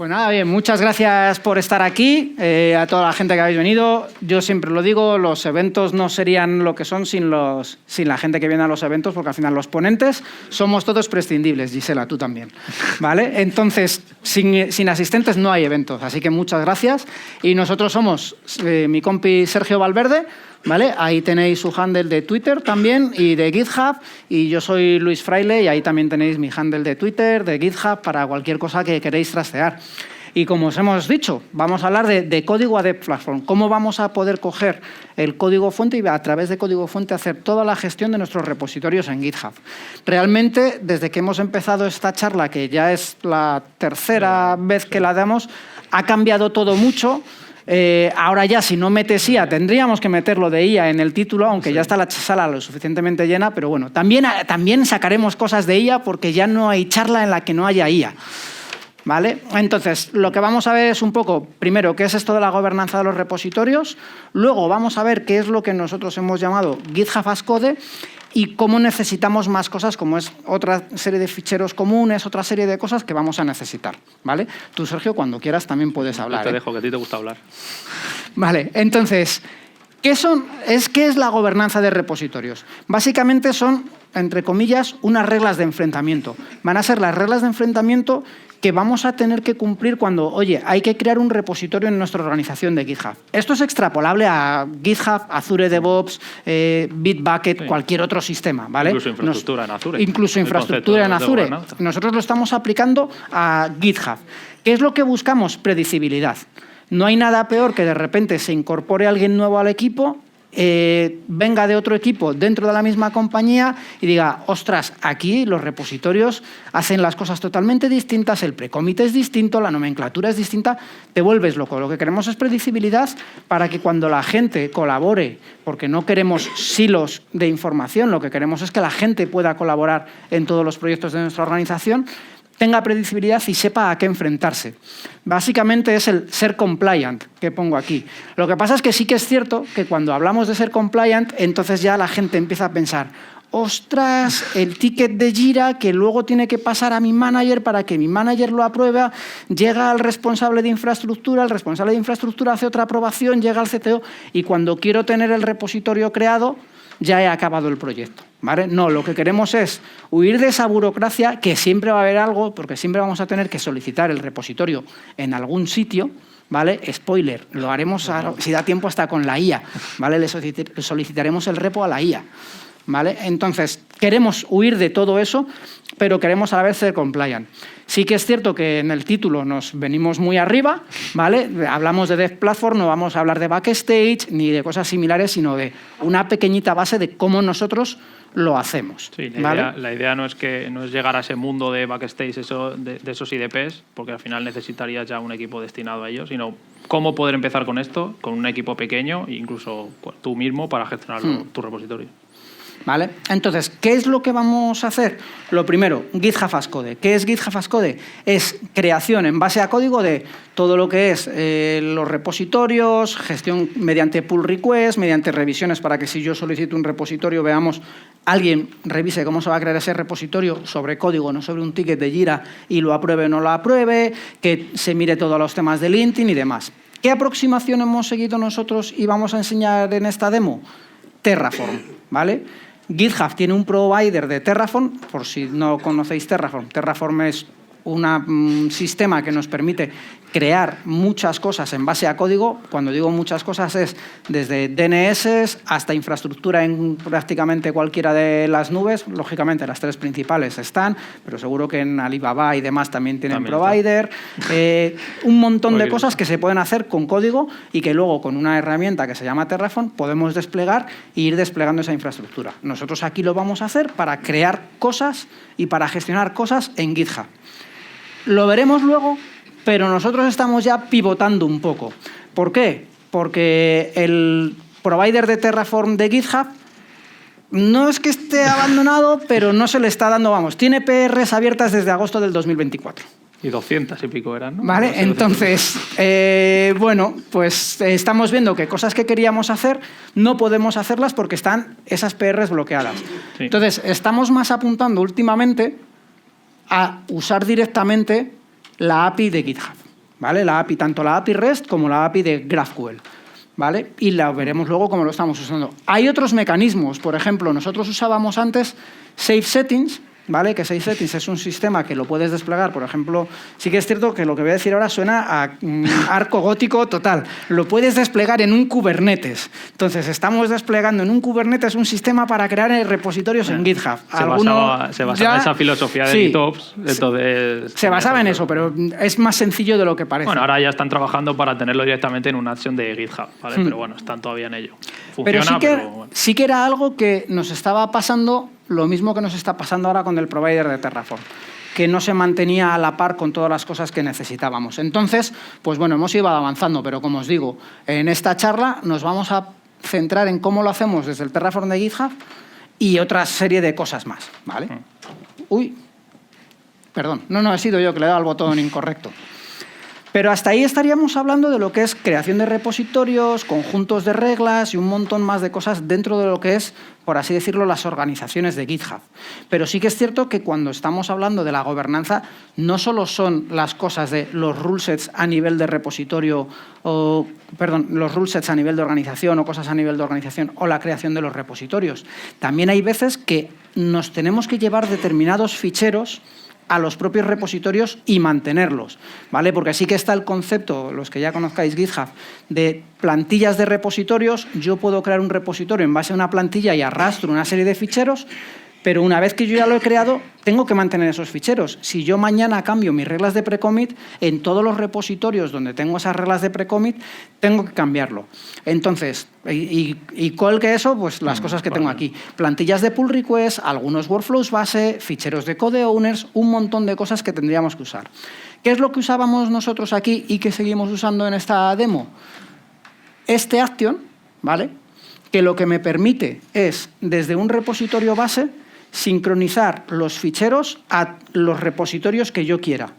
Pues nada, bien, muchas gracias por estar aquí, a toda la gente que habéis venido. Yo siempre lo digo, los eventos no serían lo que son sin la gente que viene a los eventos, porque al final los ponentes somos todos prescindibles, Gisela, tú también, ¿vale? Entonces, sin asistentes no hay eventos, así que muchas gracias. Y nosotros somos mi compi Sergio Valverde, ¿vale? Ahí tenéis su handle de Twitter también y de GitHub, y yo soy Luis Fraile y ahí también tenéis mi handle de Twitter, de GitHub, para cualquier cosa que queréis trastear. Y como os hemos dicho, vamos a hablar de código a Dev Platform. ¿Cómo vamos a poder coger el código fuente y a través de código fuente hacer toda la gestión de nuestros repositorios en GitHub? Realmente, desde que hemos empezado esta charla, que ya es la tercera vez que la damos, ha cambiado todo mucho. Ahora ya, si no metes IA, tendríamos que meterlo de IA en el título, aunque ya está la sala lo suficientemente llena, pero bueno, también sacaremos cosas de IA porque ya no hay charla en la que no haya IA. ¿Vale? Entonces, lo que vamos a ver es un poco, primero, qué es esto de la gobernanza de los repositorios, luego vamos a ver qué es lo que nosotros hemos llamado GitHub as Code y cómo necesitamos más cosas, como es otra serie de ficheros comunes, otra serie de cosas que vamos a necesitar. ¿Vale? Tú, Sergio, cuando quieras también puedes hablar. Yo te dejo, que a ti te gusta hablar. Vale, entonces, ¿qué es la gobernanza de repositorios? Básicamente son, entre comillas, unas reglas de enfrentamiento. Van a ser las reglas de enfrentamiento que vamos a tener que cumplir cuando, oye, hay que crear un repositorio en nuestra organización de GitHub. Esto es extrapolable a GitHub, Azure DevOps, Bitbucket, cualquier otro sistema, ¿vale? Incluso infraestructura en Azure. Incluso infraestructura en Azure. Nosotros lo estamos aplicando a GitHub. ¿Qué es lo que buscamos? Predecibilidad. No hay nada peor que de repente se incorpore alguien nuevo al equipo, venga de otro equipo dentro de la misma compañía y diga, ostras, aquí los repositorios hacen las cosas totalmente distintas, el pre-commit es distinto, la nomenclatura es distinta, te vuelves loco. Lo que queremos es predecibilidad para que cuando la gente colabore, porque no queremos silos de información, lo que queremos es que la gente pueda colaborar en todos los proyectos de nuestra organización, tenga predecibilidad y sepa a qué enfrentarse. Básicamente es el ser compliant que pongo aquí. Lo que pasa es que sí que es cierto que cuando hablamos de ser compliant, entonces ya la gente empieza a pensar, ostras, el ticket de Jira que luego tiene que pasar a mi manager para que mi manager lo apruebe, llega al responsable de infraestructura, el responsable de infraestructura hace otra aprobación, llega al CTO y cuando quiero tener el repositorio creado, ya he acabado el proyecto. ¿Vale? No, lo que queremos es huir de esa burocracia, que siempre va a haber algo, porque siempre vamos a tener que solicitar el repositorio en algún sitio, ¿vale? Spoiler, lo haremos, si da tiempo, hasta con la IA, ¿vale? Le solicitaremos el repo a la IA, ¿vale? Entonces, queremos huir de todo eso, pero queremos a la vez ser compliant. Sí que es cierto que en el título nos venimos muy arriba, ¿vale? Hablamos de Dev Platform, no vamos a hablar de Backstage ni de cosas similares, sino de una pequeñita base de cómo nosotros lo hacemos. Sí, ¿vale? la idea no es llegar a ese mundo de Backstage, de esos IDPs, porque al final necesitarías ya un equipo destinado a ello, sino cómo poder empezar con esto, con un equipo pequeño, e incluso tú mismo para gestionar tu repositorio. ¿Vale? Entonces, ¿qué es lo que vamos a hacer? Lo primero, GitHub as Code. ¿Qué es GitHub as Code? Es creación en base a código de todo lo que es los repositorios, gestión mediante pull request, mediante revisiones para que si yo solicito un repositorio, veamos, alguien revise cómo se va a crear ese repositorio sobre código, no sobre un ticket de Jira, y lo apruebe o no lo apruebe, que se mire todos los temas de LinkedIn y demás. ¿Qué aproximación hemos seguido nosotros y vamos a enseñar en esta demo? Terraform, ¿vale? GitHub tiene un provider de Terraform, por si no conocéis Terraform. Terraform es un sistema que nos permite crear muchas cosas en base a código. Cuando digo muchas cosas es desde DNS hasta infraestructura en prácticamente cualquiera de las nubes. Lógicamente las tres principales están, pero seguro que en Alibaba y demás también tienen provider. Un montón de cosas que se pueden hacer con código y que luego con una herramienta que se llama Terraform podemos desplegar e ir desplegando esa infraestructura. Nosotros aquí lo vamos a hacer para crear cosas y para gestionar cosas en GitHub. Lo veremos luego, pero nosotros estamos ya pivotando un poco. ¿Por qué? Porque el provider de Terraform de GitHub no es que esté abandonado, pero no se le está dando, vamos, tiene PRs abiertas desde agosto del 2024. Y 200 y pico eran, ¿no? Vale, entonces, bueno, pues estamos viendo que cosas que queríamos hacer no podemos hacerlas porque están esas PRs bloqueadas. Sí. Entonces, estamos más apuntando últimamente a usar directamente la API de GitHub, ¿vale? La API, tanto la API REST como la API de GraphQL, ¿vale? Y la veremos luego cómo lo estamos usando. Hay otros mecanismos. Por ejemplo, nosotros usábamos antes Safe Settings, ¿vale? Que Safe Settings es un sistema que lo puedes desplegar. Por ejemplo, sí que es cierto que lo que voy a decir ahora suena a arco gótico total. Lo puedes desplegar en un Kubernetes. Entonces, estamos desplegando en un Kubernetes un sistema para crear repositorios en GitHub. Se basaba en esa filosofía de GitOps. Entonces, se basaba en eso, pero es más sencillo de lo que parece. Bueno, ahora ya están trabajando para tenerlo directamente en una acción de GitHub, ¿vale? Pero bueno, están todavía en ello. Funciona, pero bueno. sí que era algo que nos estaba pasando, lo mismo que nos está pasando ahora con el provider de Terraform, que no se mantenía a la par con todas las cosas que necesitábamos. Entonces, pues bueno, hemos ido avanzando, pero como os digo, en esta charla nos vamos a centrar en cómo lo hacemos desde el Terraform de GitHub y otra serie de cosas más, ¿vale? Uy, perdón, no, he sido yo que le he dado al botón incorrecto. Pero hasta ahí estaríamos hablando de lo que es creación de repositorios, conjuntos de reglas y un montón más de cosas dentro de lo que es, por así decirlo, las organizaciones de GitHub. Pero sí que es cierto que cuando estamos hablando de la gobernanza, no solo son las cosas de los rulesets a nivel de repositorio, los rulesets a nivel de organización o cosas a nivel de organización o la creación de los repositorios. También hay veces que nos tenemos que llevar determinados ficheros a los propios repositorios y mantenerlos, ¿vale? Porque sí que está el concepto, los que ya conozcáis GitHub, de plantillas de repositorios. Yo puedo crear un repositorio en base a una plantilla y arrastro una serie de ficheros, pero una vez que yo ya lo he creado, tengo que mantener esos ficheros. Si yo mañana cambio mis reglas de pre-commit, en todos los repositorios donde tengo esas reglas de pre-commit, tengo que cambiarlo. Entonces, y cuál que eso, pues las cosas que tengo aquí. Plantillas de pull request, algunos workflows base, ficheros de code owners, un montón de cosas que tendríamos que usar. ¿Qué es lo que usábamos nosotros aquí y que seguimos usando en esta demo? Este action, ¿vale? Que lo que me permite es, desde un repositorio base, sincronizar los ficheros a los repositorios que yo quiera,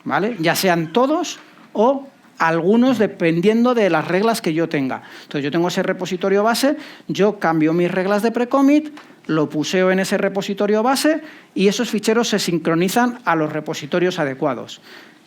¿vale? Ya sean todos o algunos dependiendo de las reglas que yo tenga. Entonces, yo tengo ese repositorio base, yo cambio mis reglas de pre-commit, lo puseo en ese repositorio base y esos ficheros se sincronizan a los repositorios adecuados.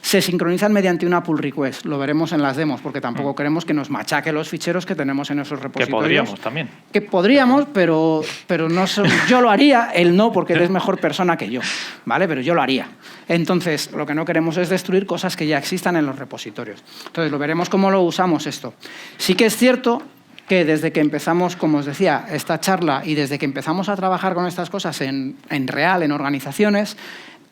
Se sincronizan mediante una pull request. Lo veremos en las demos, porque tampoco queremos que nos machaque los ficheros que tenemos en esos repositorios. Que podríamos también. Que podríamos, pero no, yo lo haría, él no, porque él es mejor persona que yo, ¿vale? Pero yo lo haría. Entonces, lo que no queremos es destruir cosas que ya existan en los repositorios. Entonces, lo veremos cómo lo usamos esto. Sí que es cierto que desde que empezamos, como os decía, esta charla y desde que empezamos a trabajar con estas cosas en real, en organizaciones,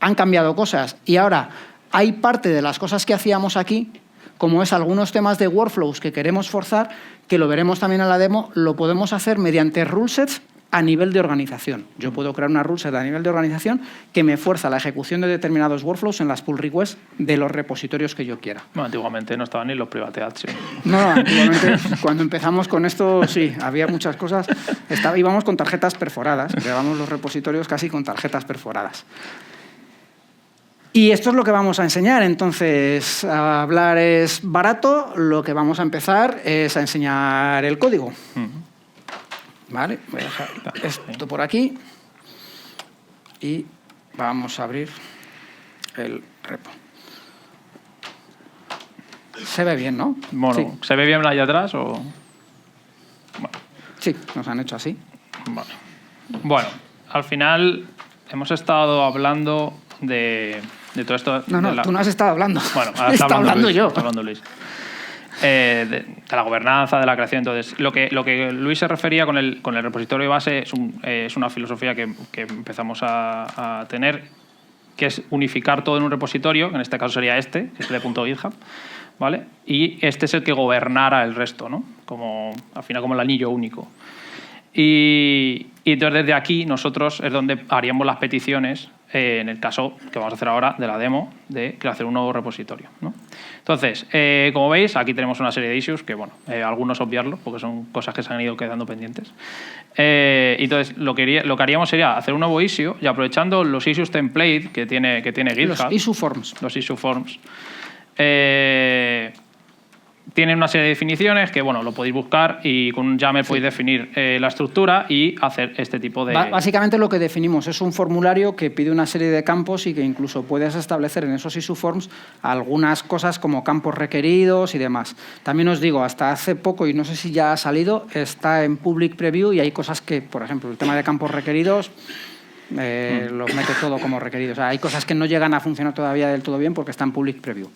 han cambiado cosas. Y ahora hay parte de las cosas que hacíamos aquí, como es algunos temas de workflows que queremos forzar, que lo veremos también en la demo, lo podemos hacer mediante rulesets a nivel de organización. Yo puedo crear una ruleset a nivel de organización que me fuerza la ejecución de determinados workflows en las pull requests de los repositorios que yo quiera. No, antiguamente no estaban ni los private action. No, antiguamente cuando empezamos con esto, sí, había muchas cosas. Íbamos con tarjetas perforadas, creábamos los repositorios casi con tarjetas perforadas. Y esto es lo que vamos a enseñar. Entonces, hablar es barato, lo que vamos a empezar es a enseñar el código. Vale, voy a dejar esto por aquí y vamos a abrir el repo. Se ve bien, ¿no? Bueno, sí. ¿Se ve bien allá atrás o...? Bueno. Sí, nos han hecho así. Vale. Bueno, al final hemos estado hablando de todo esto... No, tú no has estado hablando. Bueno, ahora está hablando Luis, yo. Está hablando Luis. De la gobernanza, de la creación. Entonces, lo que Luis se refería con el repositorio base es una filosofía que empezamos a tener, que es unificar todo en un repositorio, que en este caso sería este, que es el de .github, ¿vale? Y este es el que gobernara el resto, ¿no? Al final como el anillo único. Y entonces desde aquí nosotros es donde haríamos las peticiones en el caso que vamos a hacer ahora de la demo de hacer un nuevo repositorio, ¿no? Entonces, como veis, aquí tenemos una serie de issues que, bueno, algunos obviarlos porque son cosas que se han ido quedando pendientes. Entonces, lo que haríamos sería hacer un nuevo issue y aprovechando los issues template que tiene GitHub. Los issue forms. Los issue forms. tiene una serie de definiciones que, bueno, lo podéis buscar y con un YAML podéis definir la estructura y hacer este tipo de... Básicamente lo que definimos es un formulario que pide una serie de campos y que incluso puedes establecer en esos issue forms algunas cosas como campos requeridos y demás. También os digo, hasta hace poco, y no sé si ya ha salido, está en public preview y hay cosas que, por ejemplo, el tema de campos requeridos... los mete todo como requeridos. O sea, hay cosas que no llegan a funcionar todavía del todo bien porque está en public preview,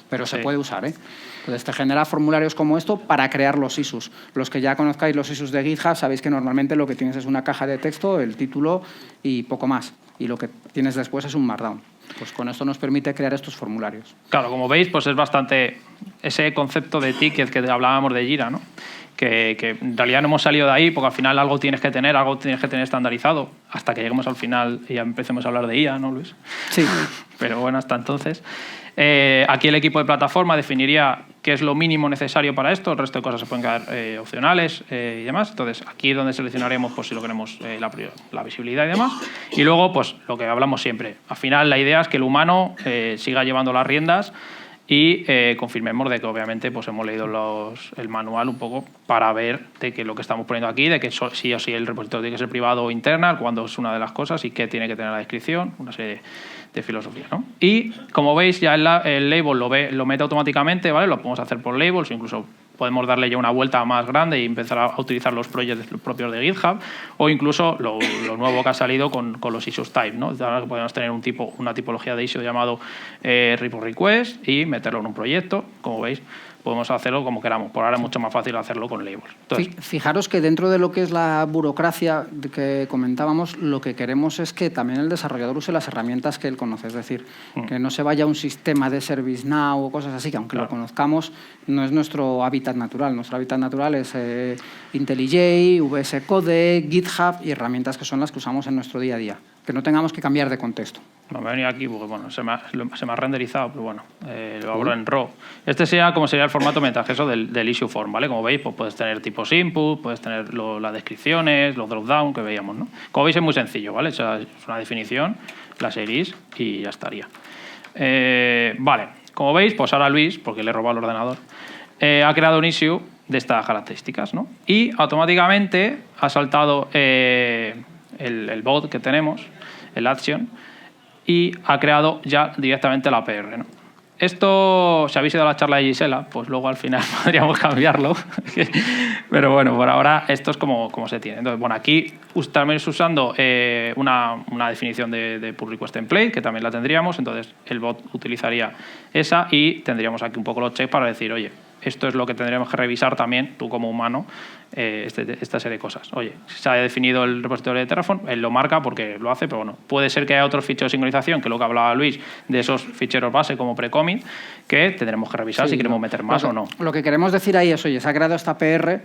pero se puede usar, ¿eh? Entonces te genera formularios como esto para crear los issues. Los que ya conozcáis los issues de GitHub sabéis que normalmente lo que tienes es una caja de texto, el título y poco más. Y lo que tienes después es un markdown. Pues con esto nos permite crear estos formularios. Claro, como veis, pues es bastante ese concepto de ticket que hablábamos de Jira, ¿no? Que en realidad no hemos salido de ahí porque al final algo tienes que tener estandarizado hasta que lleguemos al final y ya empecemos a hablar de IA, ¿no, Luis? Sí. Pero bueno, hasta entonces. Aquí el equipo de plataforma definiría qué es lo mínimo necesario para esto, el resto de cosas se pueden quedar opcionales y demás. Entonces, aquí es donde seleccionaremos pues, si lo queremos la visibilidad y demás. Y luego, pues lo que hablamos siempre. Al final, la idea es que el humano siga llevando las riendas y confirmemos de que obviamente pues hemos leído el manual un poco para ver de que lo que estamos poniendo aquí, de que sí o sí el repositorio tiene que ser privado o internal, cuando es una de las cosas y qué tiene que tener la descripción, una serie de filosofía, ¿no? Y como veis ya el label lo mete automáticamente, ¿vale? Lo podemos hacer por labels, incluso podemos darle ya una vuelta más grande y empezar a utilizar los proyectos propios de GitHub, o incluso lo nuevo que ha salido con los issues type, ¿no? Ahora podemos tener una tipología de issue llamado report request y meterlo en un proyecto. Como veis, podemos hacerlo como queramos. Por ahora es mucho más fácil hacerlo con labels. Entonces, fijaros que dentro de lo que es la burocracia que comentábamos, lo que queremos es que también el desarrollador use las herramientas que él conoce. Es decir, que no se vaya a un sistema de ServiceNow o cosas así, que aunque lo conozcamos, no es nuestro hábitat natural. Nuestro hábitat natural es IntelliJ, VS Code, GitHub y herramientas que son las que usamos en nuestro día a día. Que no tengamos que cambiar de contexto. Me he venido aquí porque bueno, se me ha renderizado, pero bueno, lo abro en RAW. Este sería como sería el formato metageso del issue form, ¿vale? Como veis, pues puedes tener tipos input, puedes tener las descripciones, los dropdown que veíamos, ¿no? Como veis es muy sencillo, ¿vale? Es una definición, la seguís y ya estaría. Vale, como veis, pues ahora Luis, porque le he robado el ordenador, ha creado un issue de estas características, ¿no? Y automáticamente ha saltado el bot que tenemos, el action, y ha creado ya directamente la APR, ¿no? Esto, si habéis ido a la charla de Gisela, pues luego al final podríamos cambiarlo. Pero bueno, por ahora esto es como se tiene. Entonces, bueno, aquí también es usando una definición de pull request template, que también la tendríamos. Entonces, el bot utilizaría esa y tendríamos aquí un poco los checks para decir, oye, esto es lo que tendríamos que revisar también, tú como humano, esta serie de cosas. Oye, se ha definido el repositorio de Terraform, él lo marca porque lo hace, pero bueno, puede ser que haya otros ficheros de sincronización, que es lo que hablaba Luis, de esos ficheros base como pre-commit, que tendremos que revisar si queremos meter más o no. Lo que queremos decir ahí es, oye, se ha creado esta PR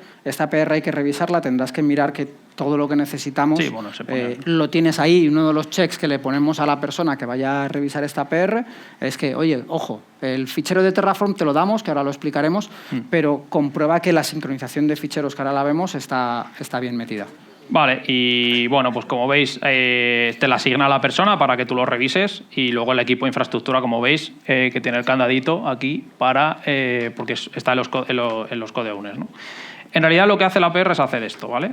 hay que revisarla, tendrás que mirar que todo lo que necesitamos lo tienes ahí. Y uno de los checks que le ponemos a la persona que vaya a revisar esta PR es que, oye, ojo, el fichero de Terraform te lo damos, que ahora lo explicaremos, pero comprueba que la sincronización de ficheros que ahora la vemos está bien metida. Vale, y bueno, pues como veis, te la asigna a la persona para que tú lo revises y luego el equipo de infraestructura, como veis, que tiene el candadito aquí para porque está en los code owners, ¿no? En realidad lo que hace la APR es hacer esto, ¿vale?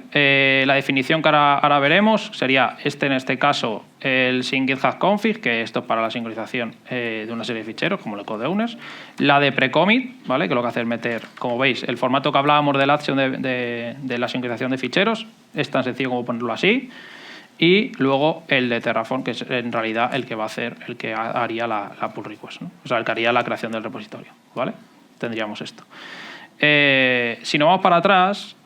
La definición que ahora veremos sería en este caso, el sin GitHub config, que esto es para la sincronización de una serie de ficheros, como los code owners. La de pre-commit, ¿vale? Que lo que hace es meter, como veis, el formato que hablábamos del action de la sincronización de ficheros, es tan sencillo como ponerlo así. Y luego el de Terraform, que es en realidad el que va a hacer, el que haría la pull request, ¿no? O sea, el que haría la creación del repositorio, ¿vale? Tendríamos esto. Si nos vamos para atrás,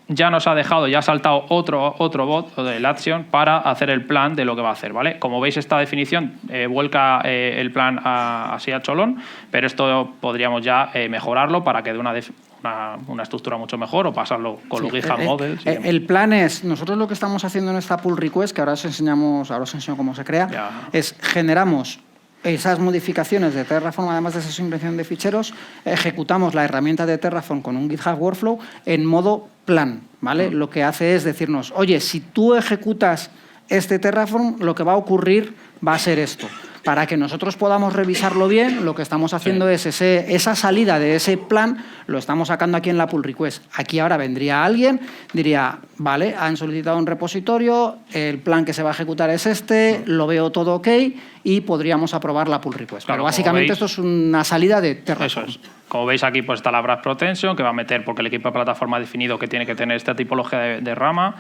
ya nos ha dejado, ya ha saltado otro bot del action para hacer el plan de lo que va a hacer, ¿vale? Como veis, esta definición vuelca el plan así a cholón, pero esto podríamos ya mejorarlo para que dé una estructura mucho mejor o pasarlo con los GitHub Models. El plan es, nosotros lo que estamos haciendo en esta pull request, que ahora os enseño cómo se crea, es generamos esas modificaciones de Terraform, además de esa sincronización de ficheros, ejecutamos la herramienta de Terraform con un GitHub Workflow en modo plan, ¿vale? Lo que hace es decirnos, oye, si tú ejecutas este Terraform, lo que va a ocurrir va a ser esto. para que nosotros podamos revisarlo bien, lo que estamos haciendo es esa salida de ese plan, lo estamos sacando aquí en la pull request. Aquí ahora vendría alguien, diría, vale, han solicitado un repositorio, el plan que se va a ejecutar es este, lo veo todo ok y podríamos aprobar la pull request. Claro, pero básicamente esto es una salida de Terraform. Eso es. Como veis aquí pues está la branch protection que va a meter, porque el equipo de plataforma ha definido que tiene que tener esta tipología de rama.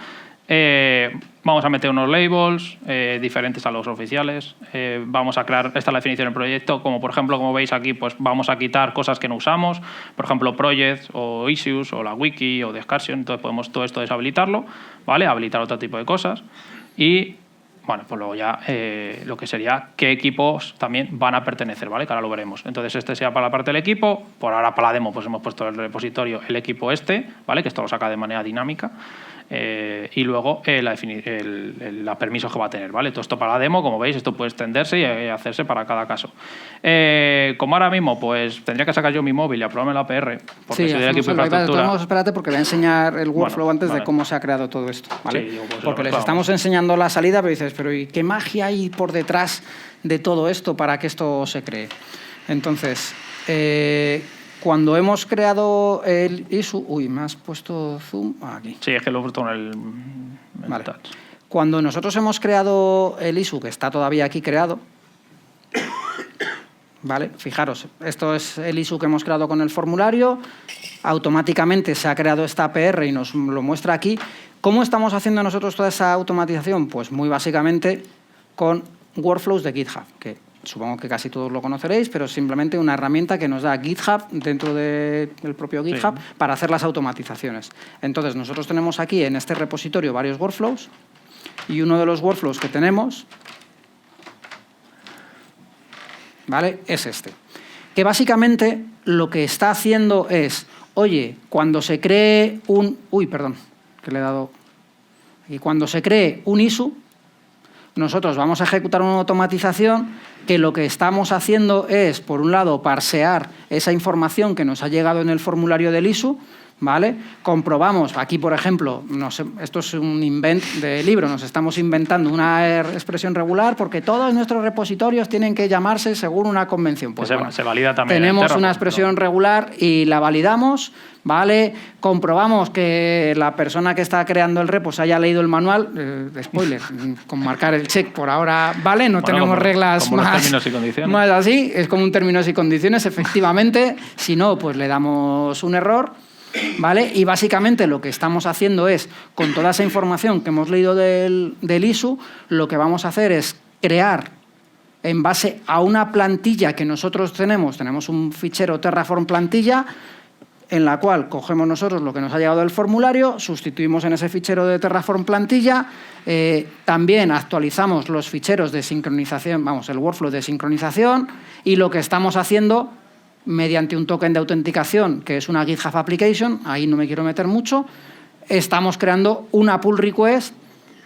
Vamos a meter unos labels diferentes a los oficiales. Vamos a crear, esta es la definición del proyecto, como por ejemplo, como veis aquí, pues vamos a quitar cosas que no usamos, por ejemplo, projects o issues o la wiki o discussion, entonces podemos todo esto deshabilitarlo, ¿vale? Habilitar otro tipo de cosas y bueno, pues luego ya lo que sería qué equipos también van a pertenecer, ¿vale? Que ahora lo veremos. Entonces este sea para la parte del equipo, por ahora para la demo pues hemos puesto el repositorio, el equipo ¿vale? Que esto lo saca de manera dinámica. Y luego la permisos que va a tener, ¿vale? Todo esto para la demo, como veis, esto puede extenderse y hacerse para cada caso. Como ahora mismo, pues tendría que sacar yo mi móvil y aprobarme la APR, porque soy del equipo de infraestructura. Espérate, porque voy a enseñar el workflow antes de cómo se ha creado todo esto, ¿vale? Sí, pues porque les estamos enseñando la salida, pero dices, pero ¿y qué magia hay por detrás de todo esto para que esto se cree? Entonces, cuando hemos creado el issue... Uy, me has puesto zoom aquí. Sí, es que lo he puesto en el vale. touch. Cuando nosotros hemos creado el issue, que está todavía aquí creado, ¿vale? Fijaros, esto es el issue que hemos creado con el formulario, automáticamente se ha creado esta APR y nos lo muestra aquí. ¿Cómo estamos haciendo nosotros toda esa automatización? Pues muy básicamente con workflows de GitHub, que supongo que casi todos lo conoceréis, pero es simplemente una herramienta que nos da GitHub dentro del propio GitHub para hacer las automatizaciones. Entonces, nosotros tenemos aquí en este repositorio varios workflows y uno de los workflows que tenemos, ¿vale?, es este. Que básicamente lo que está haciendo es, oye, cuando se cree un... Uy, perdón, que le he dado... Y cuando se cree un issue, nosotros vamos a ejecutar una automatización que lo que estamos haciendo es, por un lado, parsear esa información que nos ha llegado en el formulario del issue, ¿vale? Comprobamos, aquí por ejemplo, esto es un invent de libro, nos estamos inventando una expresión regular porque todos nuestros repositorios tienen que llamarse según una convención. Pues bueno, se valida también. Tenemos una expresión regular y la validamos, ¿vale? Comprobamos que la persona que está creando el repo se haya leído el manual, spoiler, con marcar el check por ahora, ¿vale? No tenemos reglas como más, términos y condiciones. Más así, es como un términos y condiciones, efectivamente, si no, pues le damos un error. ¿Vale? Y básicamente lo que estamos haciendo es, con toda esa información que hemos leído del issue, lo que vamos a hacer es crear, en base a una plantilla que nosotros tenemos un fichero Terraform plantilla, en la cual cogemos nosotros lo que nos ha llegado del formulario, sustituimos en ese fichero de Terraform plantilla, también actualizamos los ficheros de sincronización, el workflow de sincronización, y lo que estamos haciendo mediante un token de autenticación, que es una GitHub Application, ahí no me quiero meter mucho, estamos creando una pull request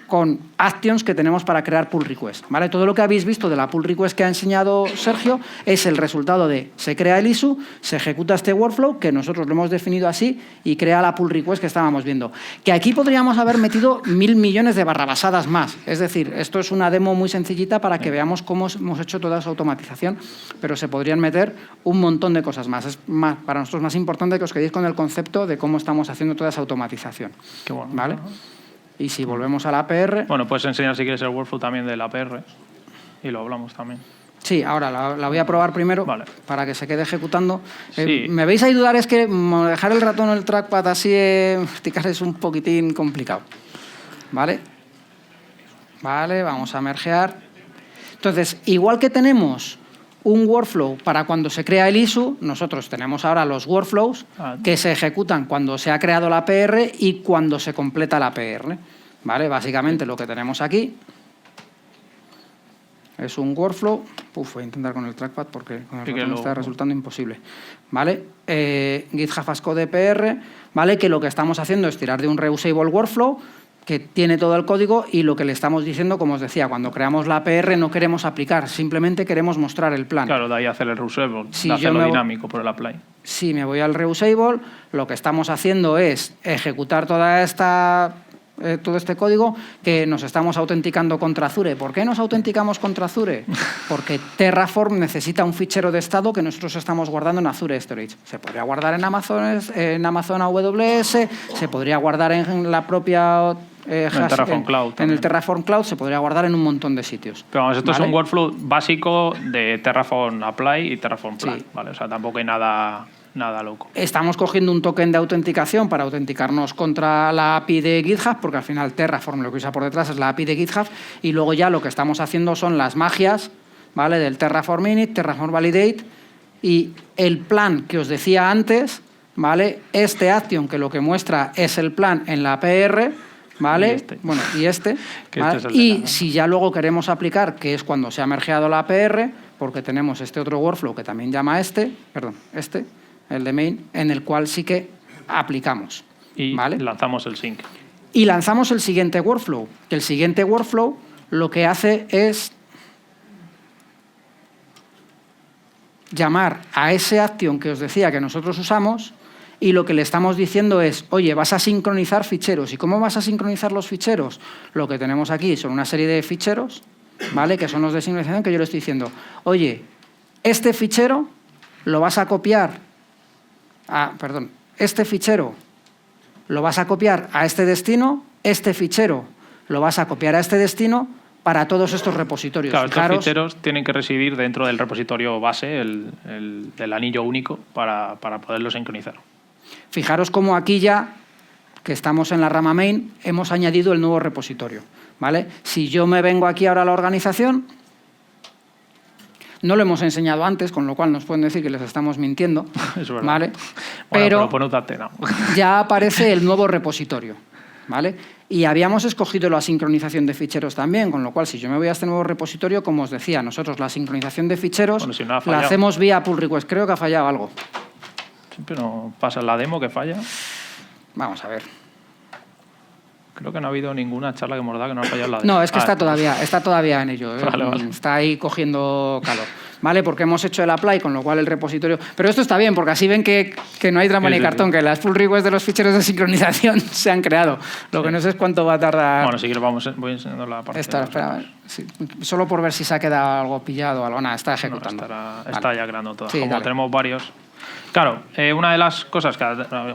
con actions que tenemos para crear pull request, ¿vale? Todo lo que habéis visto de la pull request que ha enseñado Sergio es el resultado de se crea el issue, se ejecuta este workflow, que nosotros lo hemos definido así, y crea la pull request que estábamos viendo. Que aquí podríamos haber metido 1000 millones de barrabasadas más. Es decir, esto es una demo muy sencillita para que veamos cómo hemos hecho toda esa automatización, pero se podrían meter un montón de cosas más. Es más, para nosotros más importante que os quedéis con el concepto de cómo estamos haciendo toda esa automatización. Qué bueno. ¿Vale? Y si volvemos a la APR... Bueno, puedes enseñar si quieres el workflow también de la APR y lo hablamos también. Sí, ahora la voy a probar primero, vale, para que se quede ejecutando. Sí. Me veis ahí dudar, es que dejar el ratón en el trackpad así es un poquitín complicado. ¿Vale? Vale, vamos a mergear. Entonces, igual que tenemos un workflow para cuando se crea el issue, nosotros tenemos ahora los workflows que se ejecutan cuando se ha creado la APR y cuando se completa la APR. ¿Vale? Básicamente lo que tenemos aquí es un workflow. Voy a intentar con el trackpad porque con el ratón está resultando imposible. ¿Vale? GitHub as code APR, ¿vale? Que lo que estamos haciendo es tirar de un reusable workflow que tiene todo el código y lo que le estamos diciendo, como os decía, cuando creamos la APR no queremos aplicar, simplemente queremos mostrar el plan. Claro, de ahí hacer el reusable, de hacerlo dinámico por el apply. Si me voy al reusable, lo que estamos haciendo es ejecutar toda esta todo este código que nos estamos autenticando contra Azure. ¿Por qué nos autenticamos contra Azure? Porque Terraform necesita un fichero de estado que nosotros estamos guardando en Azure Storage. Se podría guardar en Amazon AWS, se podría guardar en la propia... Terraform Cloud. En el Terraform Cloud se podría guardar en un montón de sitios. Pero vamos, esto ¿vale? es un workflow básico de Terraform Apply y Terraform Plan, Sí. ¿vale? O sea, tampoco hay nada loco. Estamos cogiendo un token de autenticación para autenticarnos contra la API de GitHub, porque al final Terraform lo que usa por detrás es la API de GitHub, y luego ya lo que estamos haciendo son las magias, ¿vale? Del Terraform Init, Terraform Validate, y el plan que os decía antes, ¿vale? Este action que lo que muestra es el plan en la APR, ¿vale? Y este. Bueno, y este. Que ¿vale? este es el de Y la- si ya luego queremos aplicar, que es cuando se ha mergeado la APR, porque tenemos este otro workflow que también llama el de main, en el cual sí que aplicamos. Y ¿vale? lanzamos el sync. Y lanzamos el siguiente workflow, que el siguiente workflow lo que hace es llamar a ese action que os decía que nosotros usamos, y lo que le estamos diciendo es, oye, vas a sincronizar ficheros. ¿Y cómo vas a sincronizar los ficheros? Lo que tenemos aquí son una serie de ficheros, ¿vale? Que son los de sincronización, que yo le estoy diciendo, oye, este fichero lo vas a copiar este fichero lo vas a copiar a este destino, este fichero lo vas a copiar a este destino para todos estos repositorios. Claro, Fijaros, estos ficheros tienen que residir dentro del repositorio base, del anillo único, para poderlo sincronizar. fijaros cómo aquí ya, que estamos en la rama main, hemos añadido el nuevo repositorio, ¿vale? Si yo me vengo aquí ahora a la organización, no lo hemos enseñado antes, con lo cual nos pueden decir que les estamos mintiendo, Es verdad. ¿vale? Bueno, pero pon no. ya aparece el nuevo repositorio, ¿vale? Y habíamos escogido la sincronización de ficheros también, con lo cual, si yo me voy a este nuevo repositorio, como os decía, nosotros la sincronización de ficheros Bueno, si no ha la fallado. hacemos vía pull request. Creo que ha fallado algo. Siempre no pasa en la demo que falla. Vamos a ver. Creo que no ha habido ninguna charla que hemos dado que no ha fallado en la demo. No, es que está todavía en ello. Vale, vale. Está ahí cogiendo calor. ¿Vale? Porque hemos hecho el apply, con lo cual el repositorio... Pero esto está bien, porque así ven que no hay drama Sí, ni sí, cartón, sí. que las pull requests de los ficheros de sincronización se han creado. Lo que no sé es cuánto va a tardar... Bueno, si quieres voy enseñando la parte. Espera, de los a ver. Sí, solo por ver si se ha quedado algo pillado o algo. Nada, está No, ejecutando. está Vale. ya creando todo. Sí, Como dale. tenemos varios. Claro, una de las cosas que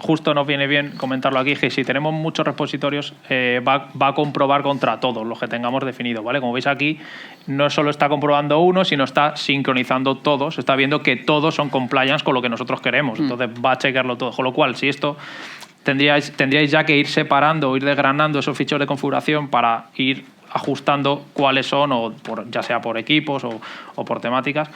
justo nos viene bien comentarlo aquí es que si tenemos muchos repositorios va a comprobar contra todos los que tengamos definidos, ¿vale? Como veis aquí, no solo está comprobando uno, sino está sincronizando todos, está viendo que todos son compliance con lo que nosotros queremos, entonces va a chequearlo todo. Con lo cual, si esto tendríais ya que ir separando o ir desgranando esos ficheros de configuración para ir ajustando cuáles son, ya sea por equipos o por temáticas.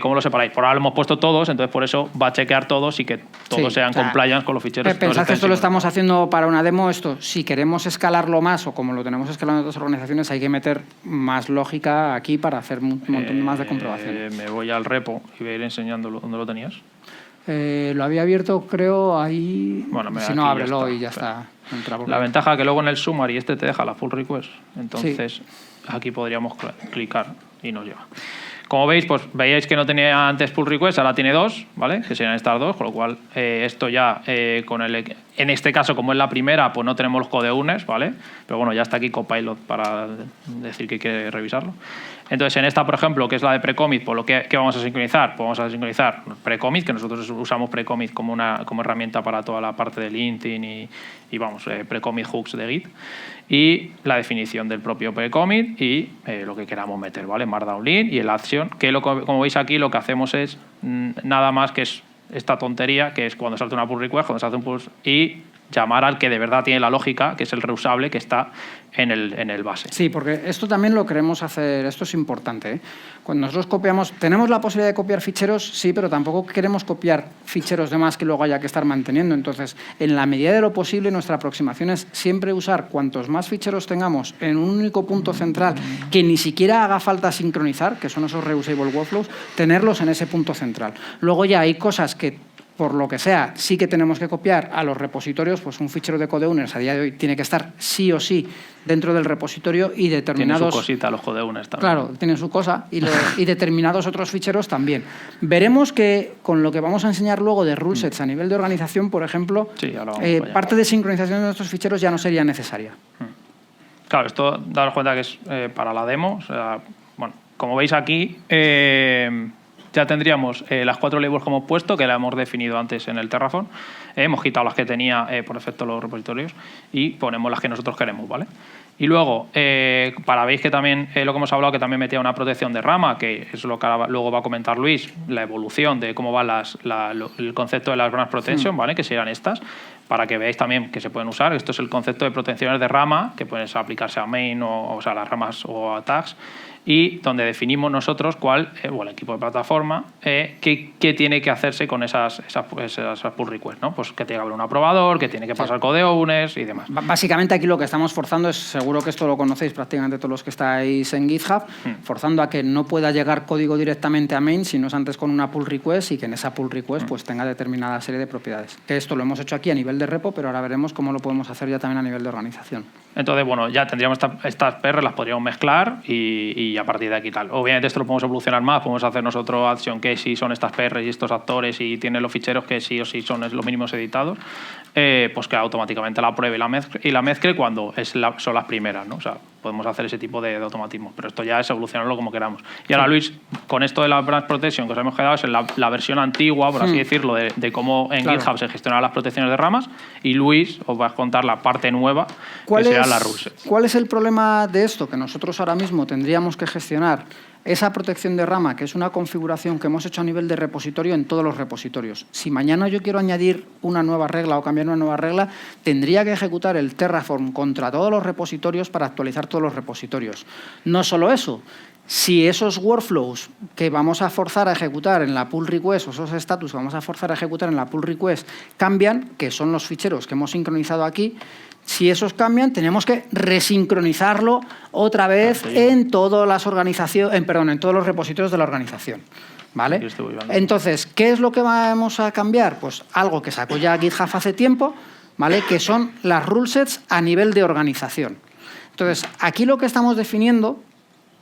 ¿Cómo lo separáis? Por ahora lo hemos puesto todos, entonces por eso va a chequear todos y que todos Sí, sean o sea, compliance con los ficheros. Pensad que esto lo extensivos. estamos haciendo para una demo. Esto, si queremos escalarlo más o como lo tenemos escalado en otras organizaciones, hay que meter más lógica aquí para hacer un montón más de comprobación. Me voy al repo y voy a ir enseñándolo. ¿Dónde lo tenías? Lo había abierto, creo, ahí. Bueno, mira, si no, aquí ya ábrelo está. y ya está. Entra por La ahí. ventaja que luego en el summary te deja la pull request. Entonces, aquí podríamos clicar y nos lleva. Como veis, pues veíais que no tenía antes pull request, ahora tiene dos, ¿vale? Que serían estas dos, con lo cual esto ya en este caso, como es la primera, pues no tenemos los codeunes, ¿vale? Pero bueno, ya está aquí Copilot para decir que quiere revisarlo. Entonces, en esta, por ejemplo, que es la de precommit, pues ¿qué vamos a sincronizar? Pues vamos a sincronizar precommit, que nosotros usamos precommit como herramienta para toda la parte de LinkedIn y vamos, precommit hooks de Git. Y la definición del propio precommit y lo que queramos meter, ¿vale? Markdown link y el action, que como veis aquí lo que hacemos es nada más que es esta tontería, que es cuando salta una pull request, cuando se hace un pull y llamar al que de verdad tiene la lógica, que es el reusable que está en el base. Sí, porque esto también lo queremos hacer, esto es importante, ¿eh? Cuando nosotros copiamos, tenemos la posibilidad de copiar ficheros, sí, pero tampoco queremos copiar ficheros de más que luego haya que estar manteniendo. Entonces, en la medida de lo posible, nuestra aproximación es siempre usar cuantos más ficheros tengamos en un único punto central que ni siquiera haga falta sincronizar, que son esos reusable workflows, tenerlos en ese punto central. Luego ya hay cosas que por lo que sea, sí que tenemos que copiar a los repositorios, pues un fichero de codeowners a día de hoy tiene que estar sí o sí dentro del repositorio y determinados... Tiene su cosita los codeowners también. Claro, tienen su cosa y determinados otros ficheros también. Veremos que con lo que vamos a enseñar luego de rulesets a nivel de organización, por ejemplo, sí, parte de sincronización de nuestros ficheros ya no sería necesaria. Claro, esto, daros cuenta que es para la demo. O sea, bueno, como veis aquí, ya tendríamos las 4 labels que hemos puesto, que la hemos definido antes en el Terraform. Hemos quitado las que tenía por defecto los repositorios y ponemos las que nosotros queremos, ¿vale? Y luego, veis que también lo que hemos hablado, que también metía una protección de rama, que es lo que luego va a comentar Luis, la evolución de cómo va el concepto de las branch protection, ¿vale? Que serían estas, para que veáis también que se pueden usar. Esto es el concepto de protecciones de rama, que pueden aplicarse a main, o sea, las ramas o a tags, y donde definimos nosotros el equipo de plataforma, qué tiene que hacerse con esas pull requests, ¿no? Pues que tiene que haber un aprobador, que tiene que pasar codeowners y demás. Básicamente aquí lo que estamos forzando es, seguro que esto lo conocéis prácticamente todos los que estáis en GitHub, forzando a que no pueda llegar código directamente a main, sino antes con una pull request y que en esa pull request pues tenga determinada serie de propiedades. Que esto lo hemos hecho aquí a nivel de repo, pero ahora veremos cómo lo podemos hacer ya también a nivel de organización. Entonces, bueno, ya tendríamos estas PR, las podríamos mezclar y a partir de aquí tal. Obviamente esto lo podemos evolucionar más, podemos hacer nosotros action que si son estas PR y estos actores y tienen los ficheros que sí o sí son los mínimos editados, pues que automáticamente la pruebe y la mezcle cuando son las primeras, ¿no? O sea, podemos hacer ese tipo de automatismos, pero esto ya es evolucionarlo como queramos. Y ahora, Luis, con esto de la branch protection que os hemos quedado es en la versión antigua, por así decirlo, de cómo en GitHub se gestionan las protecciones de ramas, y Luis os va a contar la parte nueva, que será la rulesets. ¿Cuál es el problema de esto? Que nosotros ahora mismo tendríamos que gestionar esa protección de rama, que es una configuración que hemos hecho a nivel de repositorio en todos los repositorios. Si mañana yo quiero añadir una nueva regla o cambiar una nueva regla, tendría que ejecutar el Terraform contra todos los repositorios para actualizar todos los repositorios. No solo eso, si esos workflows que vamos a forzar a ejecutar en la pull request o esos status que vamos a forzar a ejecutar en la pull request cambian, que son los ficheros que hemos sincronizado aquí, si esos cambian, tenemos que resincronizarlo otra vez en todas las en todos los repositorios de la organización. ¿Vale? Entonces, ¿qué es lo que vamos a cambiar? Pues algo que sacó ya GitHub hace tiempo, ¿vale? Que son las rulesets a nivel de organización. Entonces, aquí lo que estamos definiendo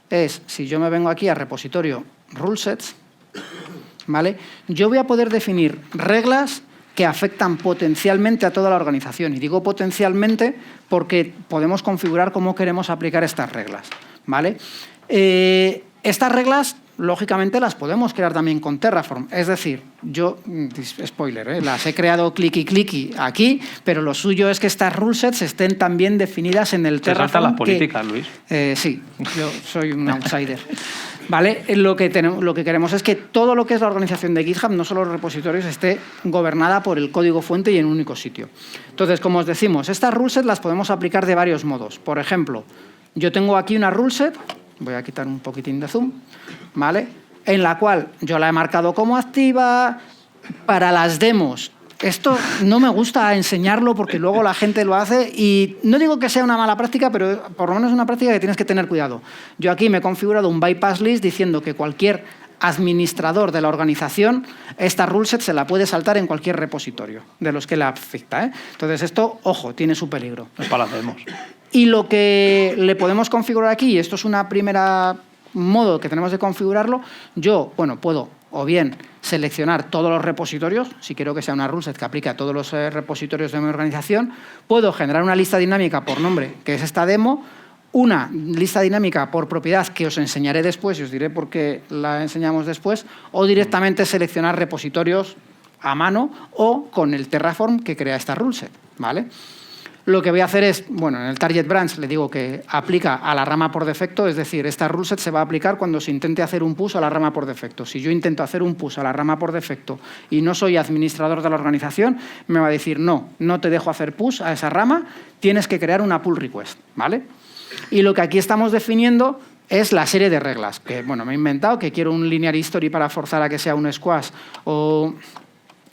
es, si yo me vengo aquí a repositorio rulesets, ¿vale? Yo voy a poder definir reglas que afectan potencialmente a toda la organización. Y digo potencialmente porque podemos configurar cómo queremos aplicar estas reglas, ¿vale? Estas reglas, lógicamente, las podemos crear también con Terraform. Es decir, yo, spoiler, las he creado clicky aquí, pero lo suyo es que estas rulesets estén también definidas en el Terraform. ¿Te saltan las políticas, Luis? Sí, yo soy un outsider. ¿Vale? Lo que queremos es que todo lo que es la organización de GitHub, no solo los repositorios, esté gobernada por el código fuente y en un único sitio. Entonces, como os decimos, estas rulesets las podemos aplicar de varios modos. Por ejemplo, yo tengo aquí una ruleset, voy a quitar un poquitín de zoom, ¿vale? En la cual yo la he marcado como activa. Para las demos, esto no me gusta enseñarlo porque luego la gente lo hace y no digo que sea una mala práctica, pero por lo menos es una práctica que tienes que tener cuidado. Yo aquí me he configurado un bypass list diciendo que cualquier administrador de la organización esta ruleset se la puede saltar en cualquier repositorio de los que le afecta, ¿eh? Entonces esto, ojo, tiene su peligro. Es para las demos. Y lo que le podemos configurar aquí, y esto es una primera modo que tenemos de configurarlo, yo, puedo o bien seleccionar todos los repositorios, si quiero que sea una ruleset que aplique a todos los repositorios de mi organización, puedo generar una lista dinámica por nombre, que es esta demo, una lista dinámica por propiedad que os enseñaré después y os diré por qué la enseñamos después, o directamente seleccionar repositorios a mano o con el Terraform que crea esta ruleset, ¿vale? Lo que voy a hacer es, en el target branch le digo que aplica a la rama por defecto, es decir, esta ruleset se va a aplicar cuando se intente hacer un push a la rama por defecto. Si yo intento hacer un push a la rama por defecto y no soy administrador de la organización, me va a decir, no te dejo hacer push a esa rama, tienes que crear una pull request, ¿vale? Y lo que aquí estamos definiendo es la serie de reglas, que me he inventado, que quiero un linear history para forzar a que sea un squash o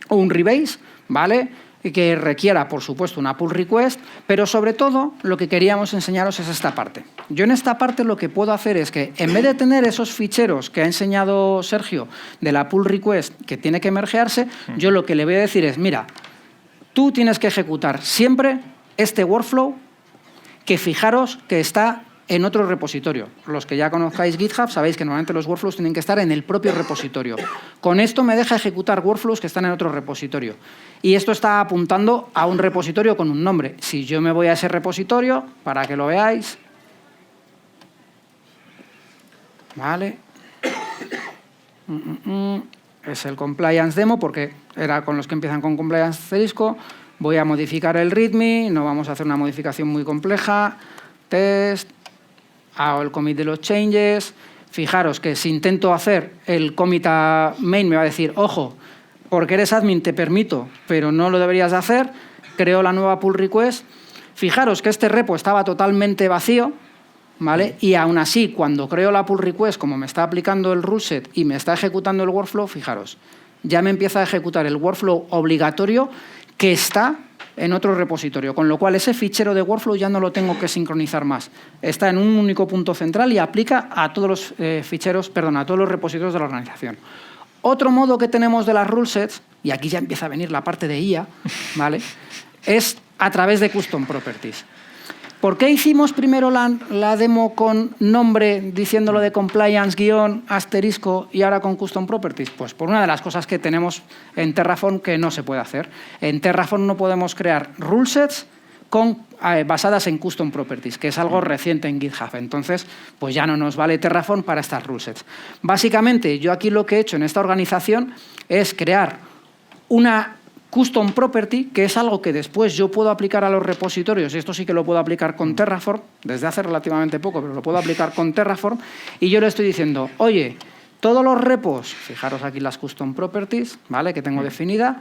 un rebase, ¿vale? que requiera, por supuesto, una pull request, pero sobre todo lo que queríamos enseñaros es esta parte. Yo en esta parte lo que puedo hacer es que en vez de tener esos ficheros que ha enseñado Sergio de la pull request que tiene que mergearse, yo lo que le voy a decir es, mira, tú tienes que ejecutar siempre este workflow que fijaros que está en otro repositorio. Los que ya conozcáis GitHub sabéis que normalmente los workflows tienen que estar en el propio repositorio. Con esto me deja ejecutar workflows que están en otro repositorio. Y esto está apuntando a un repositorio con un nombre. Si yo me voy a ese repositorio, para que lo veáis, ¿vale? Es el compliance demo, porque era con los que empiezan con compliance asterisco. Voy a modificar el readme, no vamos a hacer una modificación muy compleja. Test, hago el commit de los changes. Fijaros que si intento hacer el commit a main me va a decir, ojo, porque eres admin te permito, pero no lo deberías de hacer. Creo la nueva pull request. Fijaros que este repo estaba totalmente vacío, ¿vale? Y aún así, cuando creo la pull request, como me está aplicando el rule set y me está ejecutando el workflow, fijaros, ya me empieza a ejecutar el workflow obligatorio que está en otro repositorio, con lo cual ese fichero de workflow ya no lo tengo que sincronizar más. Está en un único punto central y aplica a todos los a todos los repositorios de la organización. Otro modo que tenemos de las rule sets, y aquí ya empieza a venir la parte de IA, ¿vale? Es a través de custom properties. ¿Por qué hicimos primero la demo con nombre, diciéndolo de compliance guión, asterisco y ahora con custom properties? Pues por una de las cosas que tenemos en Terraform que no se puede hacer. En Terraform no podemos crear rule sets basadas en custom properties, que es algo reciente en GitHub. Entonces, pues ya no nos vale Terraform para estas rule sets. Básicamente, yo aquí lo que he hecho en esta organización es crear una custom property, que es algo que después yo puedo aplicar a los repositorios, y esto sí que lo puedo aplicar con Terraform, desde hace relativamente poco, pero lo puedo aplicar con Terraform, y yo le estoy diciendo, oye, todos los repos, fijaros aquí las custom properties, ¿vale?, que tengo definida,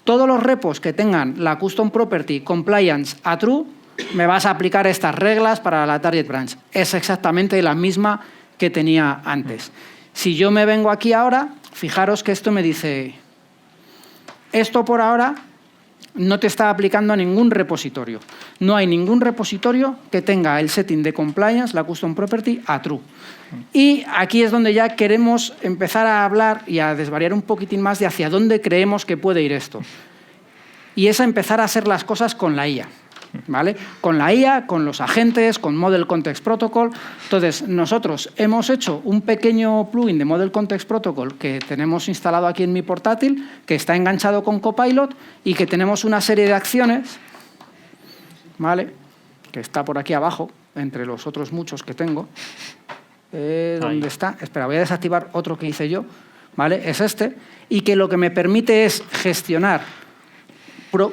todos los repos que tengan la custom property compliance a true, me vas a aplicar estas reglas para la target branch. Es exactamente la misma que tenía antes. Si yo me vengo aquí ahora, fijaros que esto me dice, esto por ahora no te está aplicando a ningún repositorio. No hay ningún repositorio que tenga el setting de compliance, la custom property, a true. Y aquí es donde ya queremos empezar a hablar y a desvariar un poquitín más de hacia dónde creemos que puede ir esto. Y es a empezar a hacer las cosas con la IA. ¿Vale? Con la IA, con los agentes, con Model Context Protocol. Entonces, nosotros hemos hecho un pequeño plugin de Model Context Protocol que tenemos instalado aquí en mi portátil, que está enganchado con Copilot y que tenemos una serie de acciones, ¿vale?, que está por aquí abajo, entre los otros muchos que tengo. ¿Dónde está? Espera, voy a desactivar otro que hice yo. ¿Vale? Es este. Y que lo que me permite es gestionar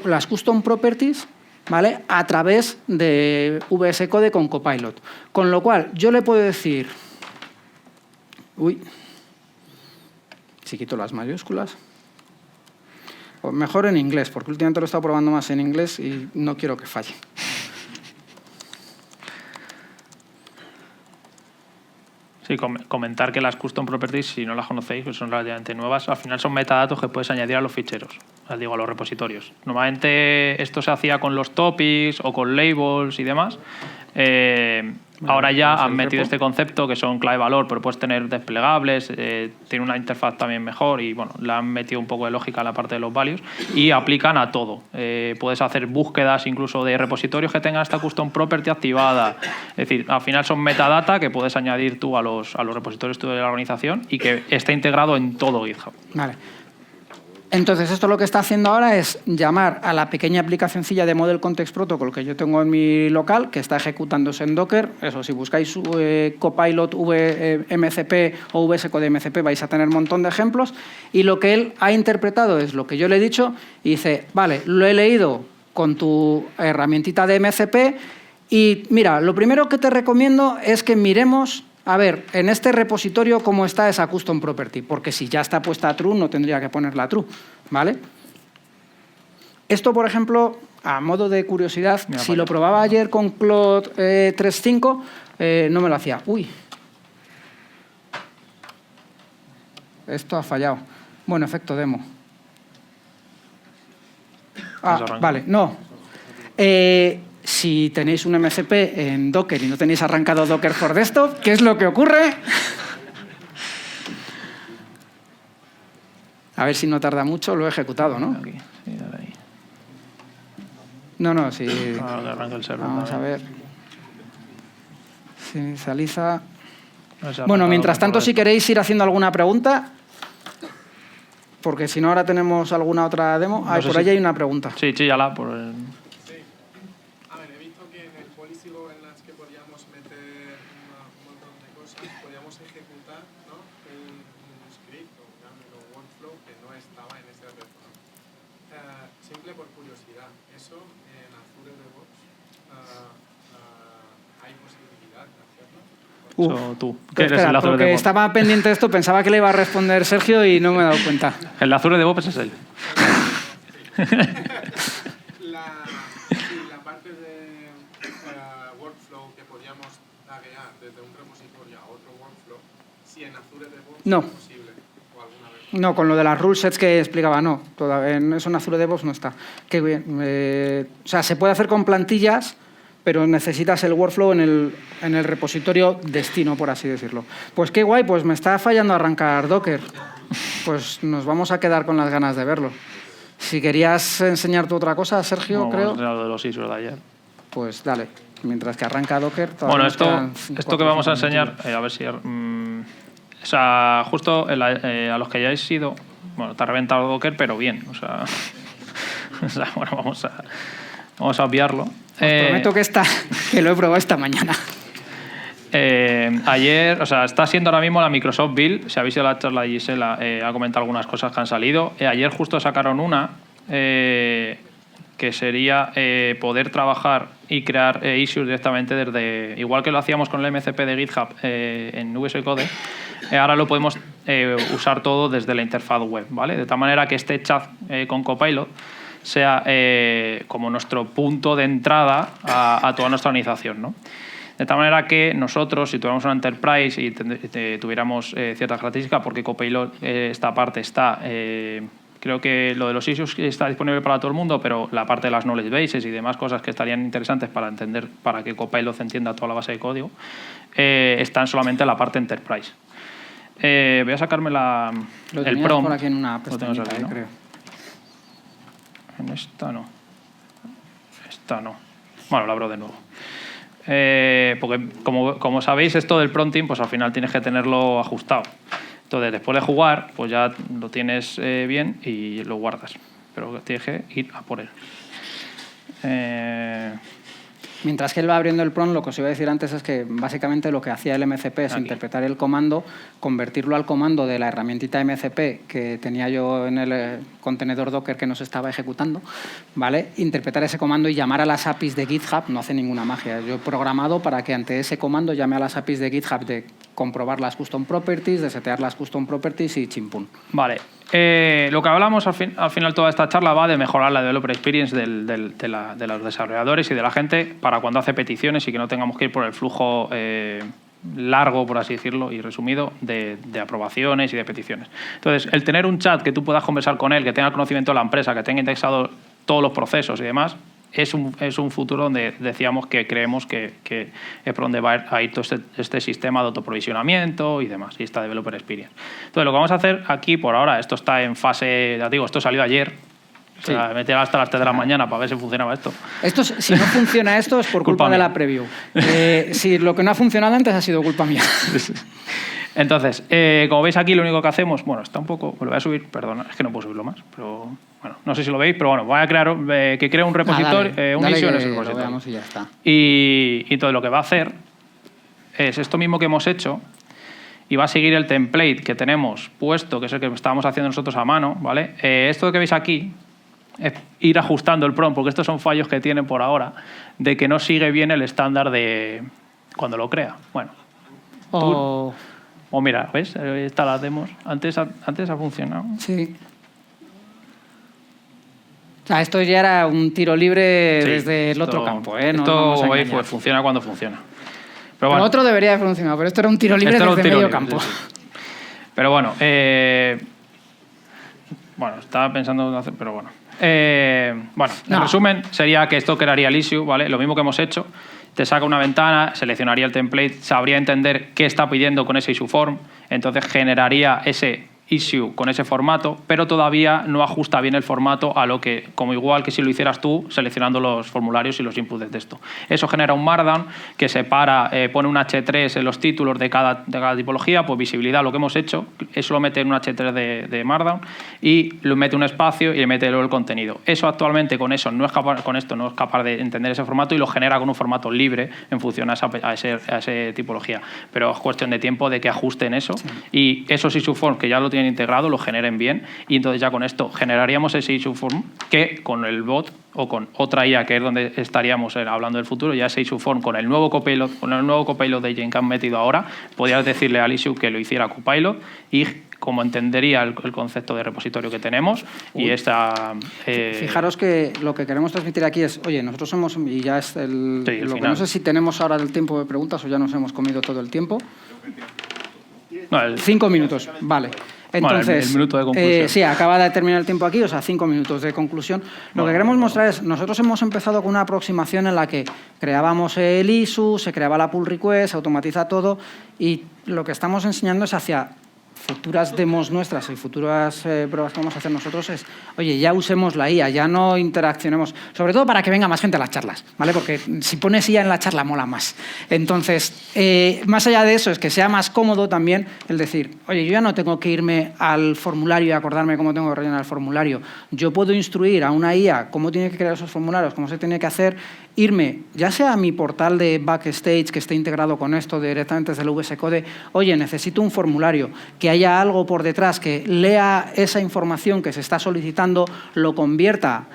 las custom properties, ¿vale?, a través de VS Code con Copilot. Con lo cual, yo le puedo decir... Si quito las mayúsculas... O mejor en inglés, porque últimamente lo he estado probando más en inglés y no quiero que falle. Sí, comentar que las custom properties, si no las conocéis, pues son relativamente nuevas. Al final son metadatos que puedes añadir a los ficheros, a los repositorios. Normalmente esto se hacía con los topics o con labels y demás. Ahora ya han metido este concepto que son clave valor, pero puedes tener desplegables, tiene una interfaz también mejor y bueno, le han metido un poco de lógica a la parte de los values y aplican a todo. Puedes hacer búsquedas incluso de repositorios que tengan esta custom property activada. Es decir, al final son metadata que puedes añadir tú a los repositorios de la organización y que está integrado en todo GitHub. Vale. Entonces, esto lo que está haciendo ahora es llamar a la pequeña aplicacioncilla de Model Context Protocol que yo tengo en mi local, que está ejecutándose en Docker. Eso, si buscáis Copilot MCP o VS Code MCP vais a tener un montón de ejemplos. Y lo que él ha interpretado es lo que yo le he dicho y dice, vale, lo he leído con tu herramientita de MCP y mira, lo primero que te recomiendo es que miremos... A ver, en este repositorio, ¿cómo está esa custom property? Porque si ya está puesta a true, no tendría que ponerla a true, ¿vale? Esto, por ejemplo, a modo de curiosidad, si lo probaba ayer con Claude 3.5, no me lo hacía. Uy. Esto ha fallado. Bueno, efecto demo. Vale, no. Si tenéis un MCP en Docker y no tenéis arrancado Docker for Desktop, ¿qué es lo que ocurre? A ver si no tarda mucho, lo he ejecutado, ¿no? Aquí, sí, dale ahí. No, sí. Ahora que arranca el server. Vamos a ver. Sí, inicializa. No Bueno, mientras tanto, si queréis ir haciendo alguna pregunta, porque si no ahora tenemos alguna otra demo. No sé por si... ahí hay una pregunta. Sí, chíllala por el... A ver, he visto que en el policy governance que podíamos meter un montón de cosas, podíamos ejecutar, ¿no?, un script o un workflow que no estaba en ese repo. Simple por curiosidad, ¿eso en Azure DevOps hay posibilidad de hacerlo? Tú. ¿Qué eres Espera, el Azure porque DevOps? estaba pendiente de esto, pensaba que le iba a responder Sergio y no me he dado cuenta. El Azure DevOps es él. La parte de workflow que podíamos taguear desde un repositorio a otro workflow, si en Azure DevOps No. es posible o alguna vez. No, con lo de las rule sets que explicaba, no. Todavía en eso en Azure DevOps no está. Qué bien. O sea, se puede hacer con plantillas, pero necesitas el workflow en el repositorio destino, por así decirlo. Pues qué guay, pues me está fallando arrancar Docker. Pues nos vamos a quedar con las ganas de verlo. Si querías enseñar tú otra cosa, Sergio, No, creo. lo de los issues de ayer. Pues dale. Mientras que arranca Docker... Bueno, esto que vamos a enseñar, a ver si... o sea, justo a los que hayáis ido... Bueno, te ha reventado Docker, pero bien. O sea, bueno, vamos a obviarlo. Os prometo que lo he probado esta mañana. Ayer, o sea, está siendo ahora mismo la Microsoft Build. Si habéis ido a la charla de Gisela, ha comentado algunas cosas que han salido. Ayer justo sacaron una que sería poder trabajar y crear issues directamente desde... Igual que lo hacíamos con el MCP de GitHub en VS Code, ahora lo podemos usar todo desde la interfaz web, ¿vale? De tal manera que este chat con Copilot sea como nuestro punto de entrada a toda nuestra organización, ¿no? De tal manera que nosotros, si tuviéramos una enterprise y tuviéramos ciertas características, porque Copilot, esta parte está... creo que lo de los issues está disponible para todo el mundo, pero la parte de las knowledge bases y demás cosas que estarían interesantes para entender, para que Copilot entienda toda la base de código, están solamente en la parte enterprise. Voy a sacarme el prompt. Por aquí en una pestañita, aquí, ¿no? creo. En esta no. Esta no. Bueno, la abro de nuevo. Porque como sabéis, esto del prompting, pues al final tienes que tenerlo ajustado. Entonces, después de jugar, pues ya lo tienes bien y lo guardas. Pero tienes que ir a por él. Mientras que él va abriendo el prompt, lo que os iba a decir antes es que básicamente lo que hacía el MCP es interpretar el comando, convertirlo al comando de la herramientita MCP que tenía yo en el contenedor Docker que nos estaba ejecutando, ¿vale? Interpretar ese comando y llamar a las APIs de GitHub. No hace ninguna magia. Yo he programado para que ante ese comando llame a las APIs de GitHub de comprobar las custom properties, de setear las custom properties y chimpún. Vale. Lo que hablamos al final toda esta charla va de mejorar la developer experience de los desarrolladores y de la gente para cuando hace peticiones y que no tengamos que ir por el flujo largo, por así decirlo, y resumido, de aprobaciones y de peticiones. Entonces, el tener un chat que tú puedas conversar con él, que tenga el conocimiento de la empresa, que tenga indexado todos los procesos y demás, es un futuro donde decíamos que creemos que es por donde va a ir todo este sistema de autoprovisionamiento y demás, y esta developer experience. Entonces, lo que vamos a hacer aquí, por ahora, esto está en fase, ya digo, esto salió ayer, o sea, Sí. meter hasta las 3 de la mañana para ver si funcionaba esto. Si no funciona esto es por culpa de mía. la preview. Si lo que no ha funcionado antes ha sido culpa mía. Entonces, como veis aquí, lo único que hacemos... Bueno, está un poco... Lo voy a subir, perdona, es que no puedo subirlo más, pero... Bueno, no sé si lo veis, pero bueno, voy a crear... que cree un repositorio, un issue en ese Lo repositorio. veamos y ya está. Y entonces lo que va a hacer es esto mismo que hemos hecho y va a seguir el template que tenemos puesto, que es el que estábamos haciendo nosotros a mano, ¿vale? Esto que veis aquí es ir ajustando el prompt, porque estos son fallos que tiene por ahora, de que no sigue bien el estándar de cuando lo crea. Bueno. O mira, ¿ves? Esta la demos. Antes ha funcionado. Sí. O sea, esto ya era un tiro libre Sí, desde el otro campo, ¿eh? No esto, nos vamos a como veis, engañar. pues, funciona cuando funciona. Pero Lo bueno, otro debería de funcionar, pero esto era un tiro libre esto era desde un tiro medio libre, campo. sí, sí. Pero bueno, Bueno, estaba pensando en hacer, pero bueno. En resumen, sería que esto crearía el issue, ¿vale? Lo mismo que hemos hecho. Te saca una ventana, seleccionaría el template, sabría entender qué está pidiendo con ese issue form, entonces generaría ese issue con ese formato, pero todavía no ajusta bien el formato a lo que, como igual que si lo hicieras tú, seleccionando los formularios y los inputs de texto. Eso genera un Markdown que separa, pone un H3 en los títulos de cada tipología, pues visibilidad, lo que hemos hecho, eso lo mete en un H3 de Markdown y lo mete un espacio y le mete luego el contenido. Eso actualmente con esto no es capaz de entender ese formato y lo genera con un formato libre en función a esa tipología. Pero es cuestión de tiempo de que ajusten eso y esos issue forms que ya lo tienen integrado, lo generen bien y entonces ya con esto generaríamos ese issue form que con el bot o con otra IA, que es donde estaríamos hablando del futuro, ya ese issue form con el nuevo copilot de Jane que han metido ahora, podrías decirle al issue que lo hiciera copilot y como entendería el concepto de repositorio que tenemos y esta... Fijaros que lo que queremos transmitir aquí es, oye, nosotros somos, y ya es lo que no sé si tenemos ahora el tiempo de preguntas o ya nos hemos comido todo el tiempo. No, 5 minutos, vale. Entonces, bueno, el minuto de conclusión. Sí, acaba de terminar el tiempo aquí, o sea, 5 minutos de conclusión. Lo que queremos mostrar es, nosotros hemos empezado con una aproximación en la que creábamos el issue, se creaba la pull request, se automatiza todo y lo que estamos enseñando es hacia futuras demos nuestras y futuras pruebas que vamos a hacer nosotros es, oye, ya usemos la IA, ya no interaccionemos, sobre todo para que venga más gente a las charlas, ¿vale? Porque si pones IA en la charla mola más. Entonces, más allá de eso, es que sea más cómodo también el decir, oye, yo ya no tengo que irme al formulario y acordarme cómo tengo que rellenar el formulario. Yo puedo instruir a una IA cómo tiene que crear esos formularios, cómo se tiene que hacer, irme, ya sea a mi portal de Backstage que esté integrado con esto directamente desde el VS Code, oye, necesito un formulario, que haya algo por detrás que lea esa información que se está solicitando, lo convierta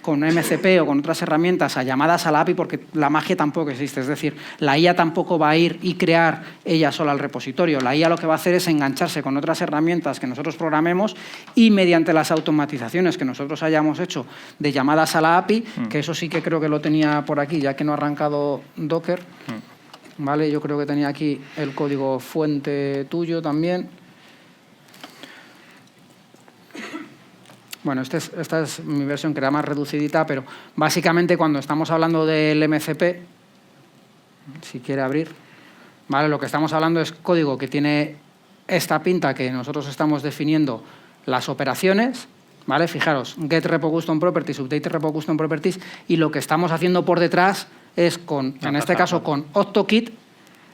con MCP o con otras herramientas a llamadas a la API, porque la magia tampoco existe. Es decir, la IA tampoco va a ir y crear ella sola el repositorio. La IA lo que va a hacer es engancharse con otras herramientas que nosotros programemos y mediante las automatizaciones que nosotros hayamos hecho de llamadas a la API, que eso sí que creo que lo tenía por aquí, ya que no ha arrancado Docker. ¿Vale? Yo creo que tenía aquí el código fuente tuyo también. Bueno, esta es mi versión que era más reducidita, pero básicamente cuando estamos hablando del MCP, si quiere abrir, ¿vale? Lo que estamos hablando es código que tiene esta pinta que nosotros estamos definiendo las operaciones, ¿vale? Fijaros, get repo custom properties, update repo custom properties, y lo que estamos haciendo por detrás es en este caso con OctoKit,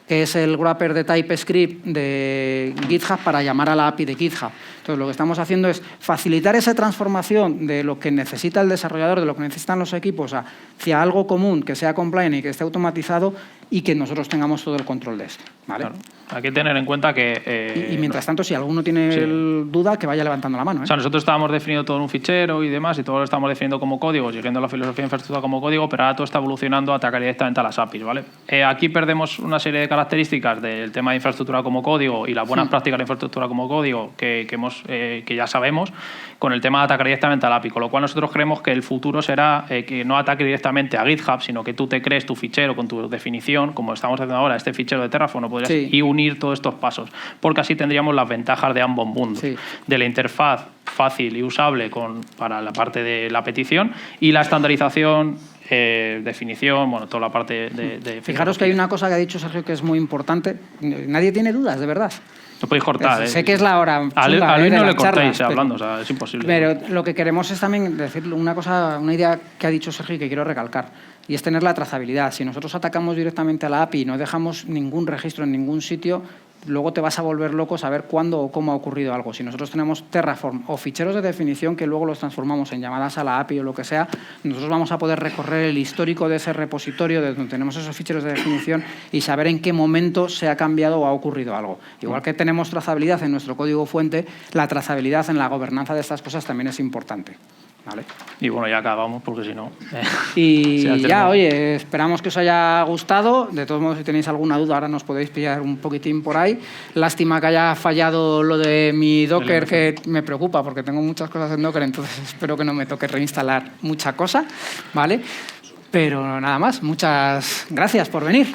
que es el wrapper de TypeScript de GitHub para llamar a la API de GitHub. Entonces, lo que estamos haciendo es facilitar esa transformación de lo que necesita el desarrollador, de lo que necesitan los equipos, hacia algo común, que sea compliant y que esté automatizado y que nosotros tengamos todo el control de esto. ¿Vale? Claro. Hay que tener en cuenta que... y mientras tanto, si alguno tiene duda, que vaya levantando la mano. O sea, nosotros estábamos definiendo todo en un fichero y demás, y todo lo estamos definiendo como código, siguiendo la filosofía de infraestructura como código, pero ahora todo está evolucionando a atacar directamente a las APIs, ¿vale? Aquí perdemos una serie de características del tema de infraestructura como código y las buenas prácticas de infraestructura como código que ya sabemos, con el tema de atacar directamente a la API, con lo cual nosotros creemos que el futuro será que no ataque directamente a GitHub, sino que tú te crees tu fichero con tu definición, como estamos haciendo ahora, este fichero de Terraform, ¿no? Podrías y unir todos estos pasos, porque así tendríamos las ventajas de ambos mundos, de la interfaz fácil y usable para la parte de la petición y la estandarización, definición, bueno, toda la parte de... Fijaros que hay una cosa que ha dicho Sergio que es muy importante, nadie tiene dudas, de verdad. No podéis cortar. Sé que es la hora. A Luis no le cortéis hablando, o sea, es imposible. Pero lo que queremos es también decir una idea que ha dicho Sergio y que quiero recalcar, y es tener la trazabilidad. Si nosotros atacamos directamente a la API y no dejamos ningún registro en ningún sitio, luego te vas a volver loco saber cuándo o cómo ha ocurrido algo. Si nosotros tenemos Terraform o ficheros de definición que luego los transformamos en llamadas a la API o lo que sea, nosotros vamos a poder recorrer el histórico de ese repositorio de donde tenemos esos ficheros de definición y saber en qué momento se ha cambiado o ha ocurrido algo. Igual que tenemos trazabilidad en nuestro código fuente, la trazabilidad en la gobernanza de estas cosas también es importante. ¿Vale? Y bueno, ya acabamos porque si no... Y ya, oye, esperamos que os haya gustado. De todos modos, si tenéis alguna duda, ahora nos podéis pillar un poquitín por ahí. Lástima que haya fallado lo de mi Docker, que me preocupa porque tengo muchas cosas en Docker, entonces espero que no me toque reinstalar mucha cosa, ¿vale? Pero nada más, muchas gracias por venir.